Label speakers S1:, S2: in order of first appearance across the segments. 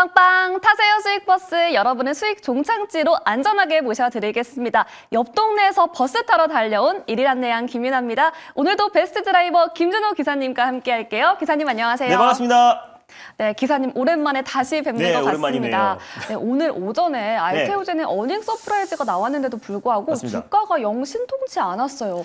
S1: 빵빵 타세요 수익버스, 여러분의 수익 종착지로 안전하게 모셔드리겠습니다. 옆 동네에서 버스 타러 달려온 일일 안내양 김윤아입니다. 오늘도 베스트 드라이버 김준호 기사님과 함께 할게요. 기사님 안녕하세요.
S2: 네, 반갑습니다.
S1: 네, 기사님 오랜만에 다시 뵙는 것 같습니다.
S2: 오랜만이네요.
S1: 네, 오늘 오전에 알테오젠의 어닝 서프라이즈가 나왔는데도 불구하고
S2: 맞습니다.
S1: 주가가 영 신통치 않았어요.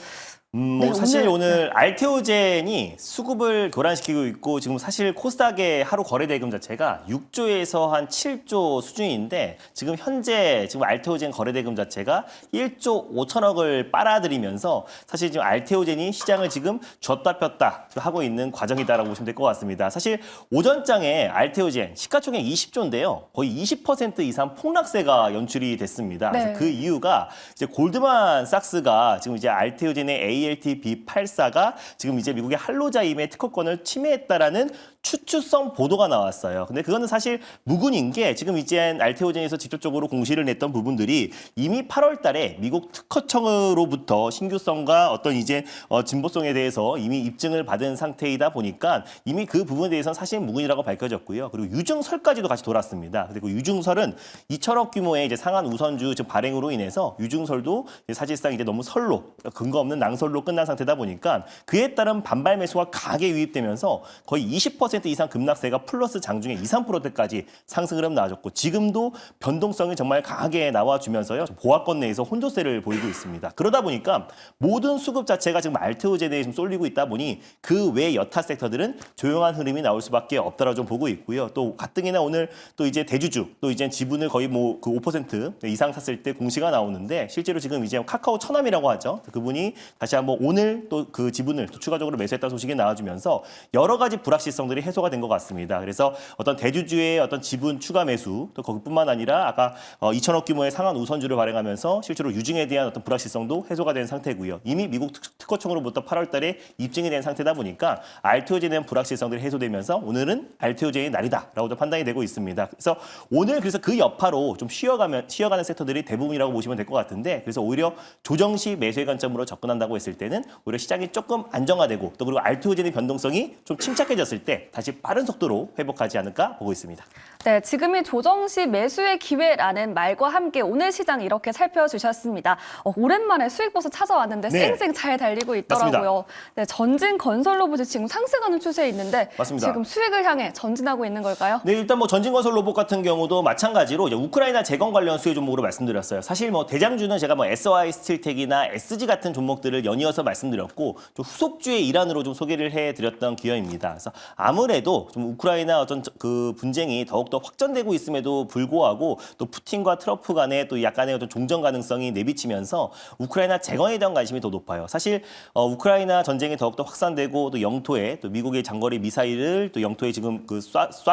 S1: 네,
S2: 사실 오늘 알테오젠이 수급을 교란시키고 있고 지금 사실 코스닥의 하루 거래 대금 자체가 6조에서 한 7조 수준인데 지금 현재 알테오젠 거래 대금 자체가 1조 5천억을 빨아들이면서 사실 지금 알테오젠이 시장을 지금 줬다 폈다 하고 있는 과정이다라고 보시면 될 것 같습니다. 사실 오전장에 알테오젠 시가총액 20조인데요. 거의 20% 이상 폭락세가 연출이 됐습니다.
S1: 네.
S2: 그래서 그 이유가 이제 골드만삭스가 지금 이제 알테오젠의 ALT-B84가 지금 이제 미국의 할로자임의 특허권을 침해했다라는 추측성 보도가 나왔어요. 근데 그거는 사실 무근인 게 지금 이제 알테오젠에서 직접적으로 공시를 냈던 부분들이 이미 8월 달에 미국 특허청으로부터 신규성과 어떤 이제 진보성에 대해서 이미 입증을 받은 상태이다 보니까 이미 그 부분에 대해서는 사실 무근이라고 밝혀졌고요. 그리고 유증설까지도 같이 돌았습니다. 그리고 유증설은 2천억 규모의 이제 상한 우선주 지금 발행으로 인해서 유증설도 사실상 이제 너무 설로 근거 없는 낭설로 끝난 상태다 보니까 그에 따른 반발 매수가 강하게 유입되면서 거의 20% 이상 급락세가 플러스 장중에 2, 3%대까지 상승 흐름 나와줬고 지금도 변동성이 정말 강하게 나와주면서요. 보합권 내에서 혼조세를 보이고 있습니다. 그러다 보니까 모든 수급 자체가 지금 알테오젠에 좀 쏠리고 있다 보니 그 외 여타 섹터들은 조용한 흐름이 나올 수밖에 없다라고 좀 보고 있고요. 또 가뜩이나 오늘 또 이제 대주주 또 이제 지분을 거의 뭐 그 5% 이상 샀을 때 공시가 나오는데 실제로 지금 이제 카카오 처남이라고 하죠. 그분이 다시 한번 오늘 또 그 지분을 또 추가적으로 매수했다는 소식이 나와주면서 여러 가지 불확실성들이 해소가 된 것 같습니다. 그래서 어떤 대주주의 어떤 지분 추가 매수 또 거기뿐만 아니라 아까 2천억 규모의 상한 우선주를 발행하면서 실제로 유증에 대한 어떤 불확실성도 해소가 된 상태고요. 이미 미국 특허청으로부터 8월 달에 입증이 된 상태다 보니까 알테오젠에 대한 불확실성들이 해소되면서 오늘은 알테오젠의 날이다라고 좀 판단이 되고 있습니다. 그래서 오늘 그 여파로 좀 쉬어가는 섹터들이 대부분이라고 보시면 될 것 같은데 그래서 오히려 조정시 매수의 관점으로 접근한다고 했을 때는 오히려 시장이 조금 안정화되고 또 그리고 알테오젠의 변동성이 좀 침착해졌을 때 다시 빠른 속도로 회복하지 않을까 보고 있습니다.
S1: 네, 지금이 조정시 매수의 기회라는 말과 함께 오늘 시장 이렇게 살펴주셨습니다. 오랜만에 수익버스 찾아왔는데
S2: 네.
S1: 쌩쌩 잘 달리고 있더라고요. 네, 전진 건설 로봇이 지금 상승하는 추세에 있는데
S2: 맞습니다.
S1: 지금 수익을 향해 전진하고 있는 걸까요?
S2: 네, 일단 뭐 전진건설 로봇 같은 경우도 마찬가지로 이제 우크라이나 재건 관련 수혜 종목으로 말씀드렸어요. 사실 뭐 대장주는 제가 뭐 SY 스틸텍이나 SG 같은 종목들을 연이어서 말씀드렸고 좀 후속주의 일환으로 좀 소개를 해드렸던 기업입니다. 그래서 아무래도 좀 우크라이나 어떤 그 분쟁이 더욱더 확전되고 있음에도 불구하고 또 푸틴과 트럼프 간의 또 약간의 어떤 종전 가능성이 내비치면서 우크라이나 재건에 대한 관심이 더 높아요. 사실 우크라이나 전쟁이 더욱더 확산되고 또 영토에 또 미국의 장거리 미사일을 또 영토에 지금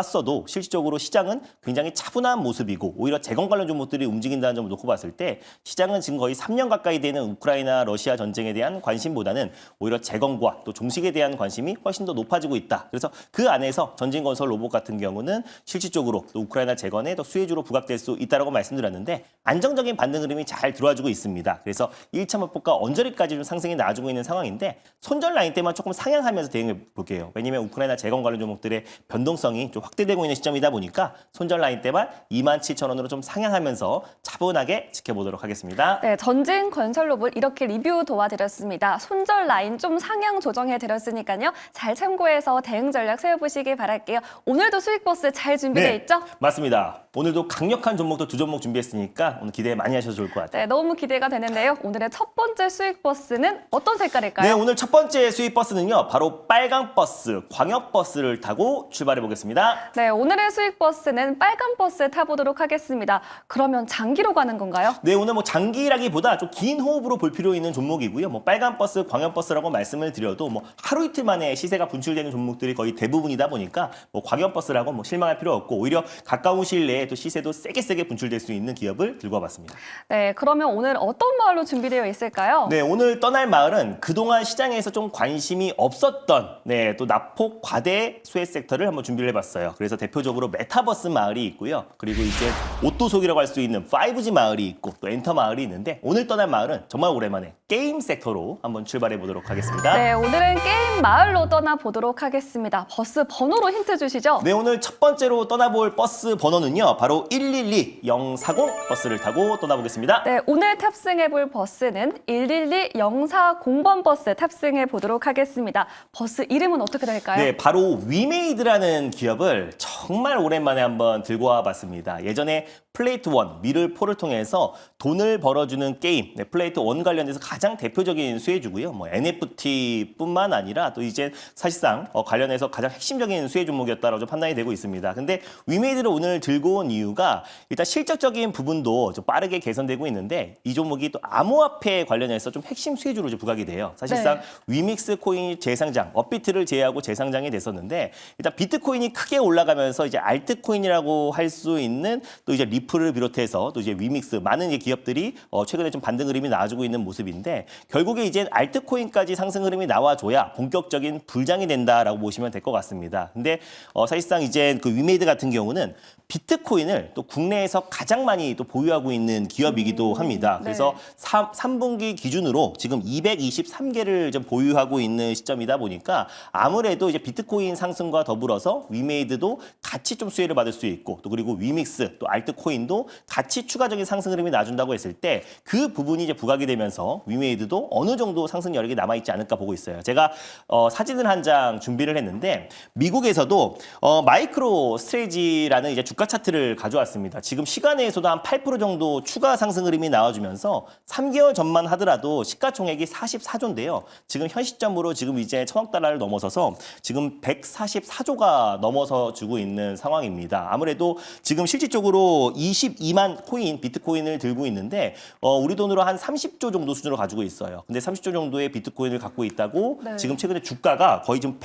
S2: 쐈어도 실질적으로 시장은 굉장히 차분한 모습이고 오히려 재건 관련 종목들이 움직인다는 점을 놓고 봤을 때 시장은 지금 거의 3년 가까이 되는 우크라이나 러시아 전쟁에 대한 관심보다는 오히려 재건과 또 종식에 대한 관심이 훨씬 더 높아지고 있다. 그래서 그 안에서 전진건설 로봇 같은 경우는 실질적으로 또 우크라이나 재건에 더 수혜주로 부각될 수 있다고 말씀드렸는데 안정적인 반등 흐름이 잘 들어와주고 있습니다. 그래서 1차 목표가 언저리까지 좀 상승이 나와주고 있는 상황인데 손절 라인 때만 조금 상향하면서 대응해 볼게요. 왜냐하면 우크라이나 재건 관련 종목들의 변동성이 좀 확대되고 있는 시점이다 보니까 손절 라인 때만 27,000원으로 좀 상향하면서 차분하게 지켜보도록 하겠습니다.
S1: 네, 전진 건설 로봇 이렇게 리뷰 도와드렸습니다. 손절 라인 좀 상향 조정해드렸으니까요. 잘 참고해서 대응 전략 세워보시길 바랄게요. 오늘도 수익버스 잘 준비되어 있죠?
S2: 맞습니다. 오늘도 강력한 종목도 두 종목 준비했으니까 오늘 기대 많이 하셔도 좋을 것 같아요.
S1: 네, 너무 기대가 되는데요. 오늘의 첫 번째 수익버스는 어떤 색깔일까요?
S2: 네, 오늘 첫 번째 수익 버스는요. 바로 빨강 버스, 광역 버스를 타고 출발해 보겠습니다.
S1: 네, 오늘의 수익버스는 빨간 버스 타보도록 하겠습니다. 그러면 장기로 가는 건가요?
S2: 네, 오늘 뭐 장기라기보다 좀 긴 호흡으로 볼 필요 있는 종목이고요. 뭐 빨간 버스, 광역 버스라고 말씀을 드려도 뭐 하루 이틀 만에 시세가 분출되는 종목들이 거의 대부분이다 보니까 뭐 광역 버스라고 뭐 실망할 필요 없고 오히려 가까운 시일 내에 또 시세도 세게 분출될 수 있는 기업을 들고 와봤습니다.
S1: 네, 그러면 오늘 어떤 마을로 준비되어 있을까요?
S2: 네, 오늘 떠날 마을은 그동안 시장에서 좀 관심이 없었던 또 납폭 과대 수혜 섹터를 한번 준비를 해봤어요. 그래서 대표적으로 메타버스 마을이 있고요. 그리고 이제 오토속이라고 할 수 있는 5G 마을이 있고 또 엔터 마을이 있는데 오늘 떠날 마을은 정말 오랜만에 게임 섹터로 한번 출발해 보도록 하겠습니다.
S1: 네, 오늘은 게임 마을로 떠나보도록 하겠습니다. 버스 번호로 힌트 주시죠?
S2: 네, 오늘 첫 번째로 떠나볼 떠나볼 버스 번호는요. 바로 112040 버스를 타고 떠나보겠습니다.
S1: 네, 오늘 탑승해볼 버스는 112040번 버스 탑승해 보도록 하겠습니다. 버스 이름은 어떻게 될까요?
S2: 네, 바로 위메이드라는 기업을 정말 오랜만에 한번 들고 와봤습니다. 예전에 플레이트 원, 미를 포를 통해서 돈을 벌어주는 게임, 네, 플레이트 원 관련해서 가장 대표적인 수혜주고요. 뭐 NFT뿐만 아니라 또 이제 사실상 관련해서 가장 핵심적인 수혜 종목이었다라고 좀 판단이 되고 있습니다. 근데 위메이드를 오늘 들고 온 이유가 일단 실적적인 부분도 좀 빠르게 개선되고 있는데 이 종목이 또 암호화폐 관련해서 좀 핵심 수혜주로 좀 부각이 돼요. 사실상 위믹스 코인 재상장, 업비트를 제외하고 재상장이 됐었는데 일단 비트코인이 크게 올라가면서 이제 알트코인이라고 할 수 있는 또 이제 리플을 비롯해서 또 이제 위믹스 많은 이제 기업들이 최근에 좀 반등 흐름이 나와주고 있는 모습인데 결국에 이제 알트코인까지 상승 흐름이 나와줘야 본격적인 불장이 된다라고 보시면 될 것 같습니다. 근데 사실상 이제 그 위메이드 같은 경우는 비트코인을 또 국내에서 가장 많이 또 보유하고 있는 기업이기도 합니다. 그래서 3분기 기준으로 지금 223개를 좀 보유하고 있는 시점이다 보니까 아무래도 이제 비트코인 상승과 더불어서 위메이드도 같이 좀 수혜를 받을 수 있고 또 그리고 위믹스 또 알트코인도 같이 추가적인 상승 흐름이 나준다고 했을 때 그 부분이 이제 부각이 되면서 위메이드도 어느 정도 상승 여력이 남아 있지 않을까 보고 있어요. 제가 사진을 한 장 준비를 했는데 미국에서도 마이크로 스트레이지라는 이제 주가 차트를 가져왔습니다. 지금 시간에서도 한 8% 정도 추가 상승 흐름이 나와주면서 3개월 전만 하더라도 시가총액이 44조인데요. 지금 현 시점으로 지금 이제 1,000억 달러를 넘어서서 지금 144조가 넘어서 주고 있는 상황입니다. 아무래도 지금 실질적으로 22만 코인, 비트코인을 들고 있는데 우리 돈으로 한 30조 정도 수준으로 가지고 있어요. 근데 30조 정도의 비트코인을 갖고 있다고 지금 최근에 주가가 거의 좀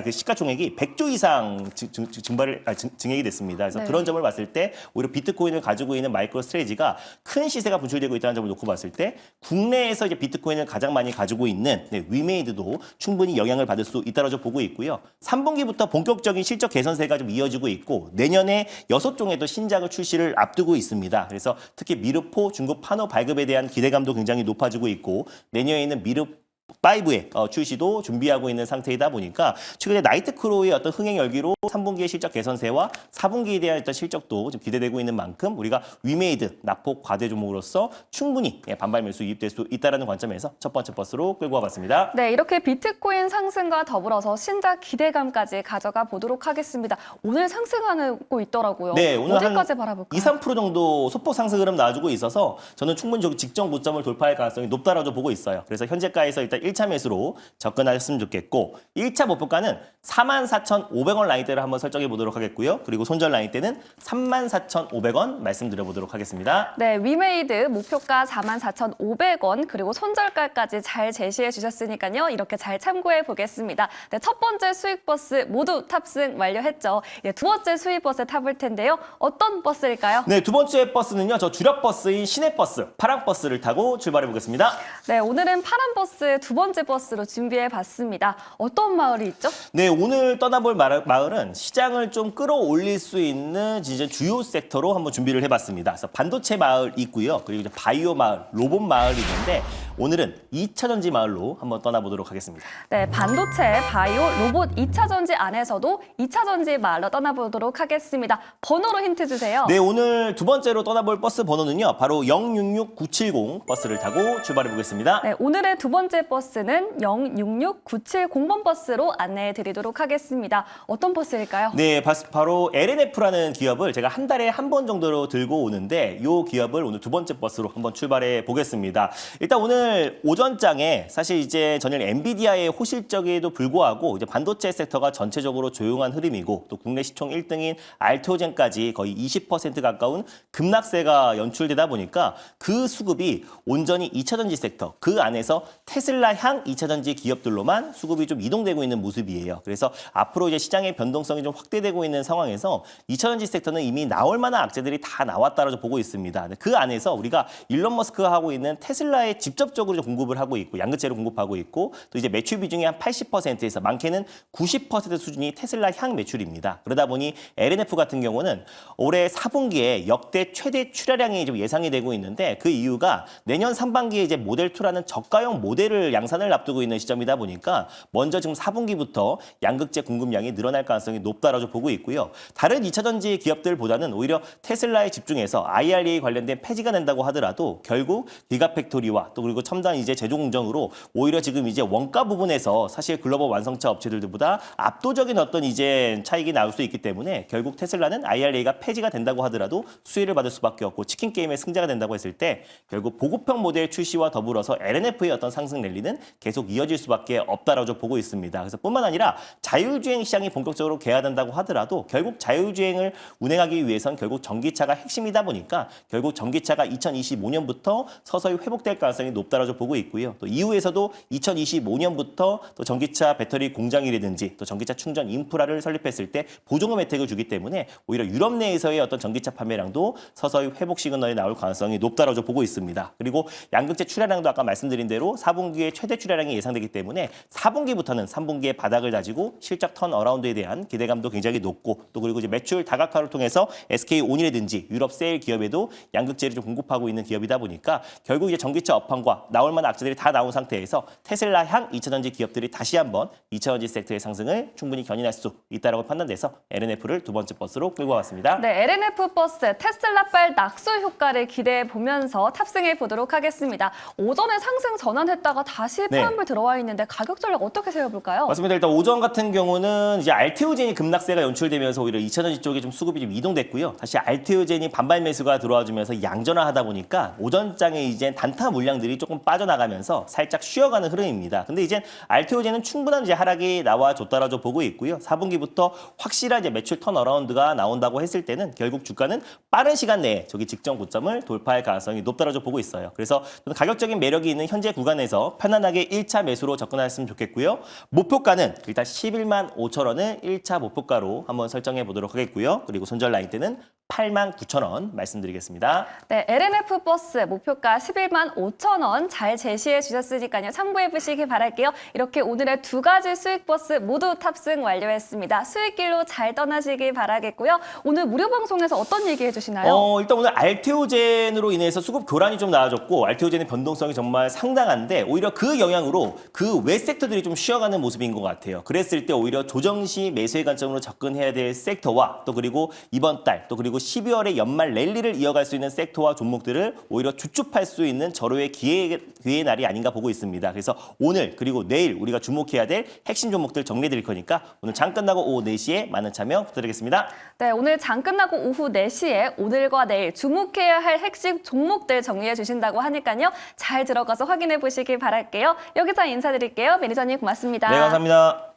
S2: 그 시가총액이 100조 이상 증액이 됐습니다. 그래서 그런 점을 봤을 때 오히려 비트코인을 가지고 있는 마이크로 스트레이지가 큰 시세가 분출되고 있다는 점을 놓고 봤을 때 국내에서 이제 비트코인을 가장 많이 가지고 있는 위메이드도 충분히 영향을 받을 수 있다고 보고 있고요. 3분기부터 본격적인 실적 개선세가 좀 이어지고 있고 내년에 6종의 또 신작을 출시를 앞두고 있습니다. 그래서 특히 미르포 중국 판호 발급에 대한 기대감도 굉장히 높아지고 있고 내년에 있는 미르5의 출시도 준비하고 있는 상태이다 보니까 최근에 나이트크로우의 어떤 흥행 열기로 3분기의 실적 개선세와 4분기에 대한 어떤 실적도 좀 기대되고 있는 만큼 우리가 위메이드 낙폭 과대 종목으로서 충분히 반발 매수 유입될 수 있다는 관점에서 첫 번째 버스로 끌고 와봤습니다.
S1: 네, 이렇게 비트코인 상승과 더불어서 신작 기대감까지 가져가 보도록 하겠습니다. 오늘 상승하고 있더라고요.
S2: 네, 오늘
S1: 어디까지
S2: 한
S1: 바라볼까요?
S2: 2, 3% 정도 소폭 상승 흐름 나와주고 있어서 저는 충분히 직전 고점을 돌파할 가능성이 높다라고 보고 있어요. 그래서 현재가에서 일단 1차 매수로 접근하셨으면 좋겠고 1차 목표가는 44,500원 라인대를 한번 설정해 보도록 하겠고요. 그리고 손절 라인대는 34,500원 말씀드려 보도록 하겠습니다.
S1: 네, 위메이드 목표가 44,500원 그리고 손절가까지 잘 제시해 주셨으니까요. 이렇게 잘 참고해 보겠습니다. 네, 첫 번째 수익 버스 모두 탑승 완료했죠. 네, 두 번째 수익 버스 타볼 텐데요. 어떤 버스일까요?
S2: 네, 두 번째 버스는요. 저 주력 버스인 시내버스, 파랑 버스를 타고 출발해 보겠습니다.
S1: 네, 오늘은 파란 버스 두 번째 버스로 준비해 봤습니다. 어떤 마을이 있죠?
S2: 네, 오늘 떠나볼 마을은 시장을 좀 끌어올릴 수 있는 이제 주요 섹터로 한번 준비를 해봤습니다. 그래서 반도체 마을 있고요. 그리고 이제 바이오 마을, 로봇 마을이 있는데 오늘은 2차 전지 마을로 한번 떠나보도록 하겠습니다.
S1: 네, 반도체, 바이오, 로봇 2차 전지 안에서도 2차 전지 마을로 떠나보도록 하겠습니다. 번호로 힌트 주세요.
S2: 네, 오늘 두 번째로 떠나볼 버스 번호는요. 바로 066970 버스를 타고 출발해 보겠습니다.
S1: 네, 오늘의 두 번째 버스는 066970번 버스로 안내해 드리도록 하겠습니다. 어떤 버스일까요?
S2: 네, 바로 LNF라는 기업을 제가 한 달에 한 번 정도로 들고 오는데 이 기업을 오늘 두 번째 버스로 한번 출발해 보겠습니다. 일단 오늘 오전장에 사실 이제 전일 엔비디아의 호실적에도 불구하고 이제 반도체 섹터가 전체적으로 조용한 흐름이고 또 국내 시총 1등인 알테오젠까지 거의 20% 가까운 급락세가 연출되다 보니까 그 수급이 온전히 2차전지 섹터 그 안에서 테슬라 향 2차전지 기업들로만 수급이 좀 이동되고 있는 모습이에요. 그래서 앞으로 이제 시장의 변동성이 좀 확대되고 있는 상황에서 2차전지 섹터는 이미 나올 만한 악재들이 다 나왔다라고 보고 있습니다. 그 안에서 우리가 일론 머스크가 하고 있는 테슬라에 직접적으로 직접적으로 공급을 하고 있고 양극재를 공급하고 있고 또 이제 매출 비중이 한 80%에서 많게는 90% 수준이 테슬라 향 매출입니다. 그러다 보니 LNF 같은 경우는 올해 4분기에 역대 최대 출하량이 좀 예상이 되고 있는데 그 이유가 내년 3반기에 이제 모델 2라는 저가형 모델을 양산을 앞두고 있는 시점이다 보니까 먼저 지금 4분기부터 양극재 공급량이 늘어날 가능성이 높다라고 보고 있고요. 다른 2차 전지 기업들보다는 오히려 테슬라에 집중해서 IRA 관련된 폐지가 된다고 하더라도 결국 기가팩토리와 또 그리고 첨단 이제 제조 공정으로 오히려 지금 이제 원가 부분에서 사실 글로벌 완성차 업체들보다 압도적인 어떤 이제 차익이 나올 수 있기 때문에 결국 테슬라는 IRA가 폐지가 된다고 하더라도 수혜를 받을 수밖에 없고 치킨 게임의 승자가 된다고 했을 때 결국 보급형 모델 출시와 더불어서 LNF의 어떤 상승 랠리는 계속 이어질 수밖에 없다라고 보고 있습니다. 그래서 뿐만 아니라 자율주행 시장이 본격적으로 개화된다고 하더라도 결국 자율주행을 운행하기 위해선 결국 전기차가 핵심이다 보니까 결국 전기차가 2025년부터 서서히 회복될 가능성이 높다라고 보고 있고요. 또 이후에서도 2025년부터 또 전기차 배터리 공장이라든지 또 전기차 충전 인프라를 설립했을 때 보조금 혜택을 주기 때문에 오히려 유럽 내에서의 어떤 전기차 판매량도 서서히 회복 시그널이 나올 가능성이 높다라고 보고 있습니다. 그리고 양극재 출하량도 아까 말씀드린 대로 4분기에 최대 출하량이 예상되기 때문에 4분기부터는 3분기의 바닥을 다지고 실적 턴 어라운드에 대한 기대감도 굉장히 높고 또 그리고 이제 매출 다각화를 통해서 SK온이라든지 유럽 세일 기업에도 양극재를 좀 공급하고 있는 기업이다 보니까 결국 이제 전기차 업황과 나올 만한 악재들이 다 나온 상태에서 테슬라 향 2차전지 기업들이 다시 한번 2차전지 섹터의 상승을 충분히 견인할 수 있다고 판단돼서 LNF를 두 번째 버스로 끌고 왔습니다.
S1: 네, LNF 버스 테슬라발 낙수 효과를 기대해 보면서 탑승해 보도록 하겠습니다. 오전에 상승 전환했다가 다시
S2: 네.
S1: 파란불 들어와 있는데 가격 전략 어떻게 세워볼까요?
S2: 맞습니다. 일단 오전 같은 경우는 이제 알테오젠이 급락세가 연출되면서 오히려 2차전지 쪽에 좀 수급이 좀 이동됐고요. 다시 알테오젠이 반발 매수가 들어와주면서 양전화하다 보니까 오전장에 이제 단타 물량들이 조금 빠져나가면서 살짝 쉬어가는 흐름입니다. 근데 이제 알테오젠은 충분한 이제 하락이 나와줬다라고 보고 있고요. 4분기부터 확실한 이제 매출 턴어라운드가 나온다고 했을 때는 결국 주가는 빠른 시간 내에 저기 직전 고점을 돌파할 가능성이 높다라고 보고 있어요. 그래서 저는 가격적인 매력이 있는 현재 구간에서 편안하게 1차 매수로 접근하셨으면 좋겠고요. 목표가는 일단 11만 5천 원을 1차 목표가로 한번 설정해 보도록 하겠고요. 그리고 손절 라인 때는 8만 9천 원 말씀드리겠습니다.
S1: 네, LNF 버스 목표가 11만 5천 원 잘 제시해 주셨으니까요. 참고해 보시기 바랄게요. 이렇게 오늘의 두 가지 수익 버스 모두 탑승 완료했습니다. 수익길로 잘 떠나시기 바라겠고요. 오늘 무료 방송에서 어떤 얘기 해주시나요?
S2: 일단 오늘 알테오젠으로 인해서 수급 교란이 좀 나아졌고 알테오젠의 변동성이 정말 상당한데 오히려 그 영향으로 그 외 섹터들이 좀 쉬어가는 모습인 것 같아요. 그랬을 때 오히려 조정 시 매수의 관점으로 접근해야 될 섹터와 또 그리고 이번 달 또 그리고 12월에 연말 랠리를 이어갈 수 있는 섹터와 종목들을 오히려 주축할 수 있는 절호의 기회의 날이 아닌가 보고 있습니다. 그래서 오늘 그리고 내일 우리가 주목해야 될 핵심 종목들 정리해 드릴 거니까 오늘 장 끝나고 오후 4시에 많은 참여 부탁드리겠습니다.
S1: 네, 오늘 장 끝나고 오후 4시에 오늘과 내일 주목해야 할 핵심 종목들 정리해 주신다고 하니까요. 잘 들어가서 확인해 보시기 바랄게요. 여기서 인사드릴게요. 매니저님 고맙습니다.
S2: 네, 감사합니다.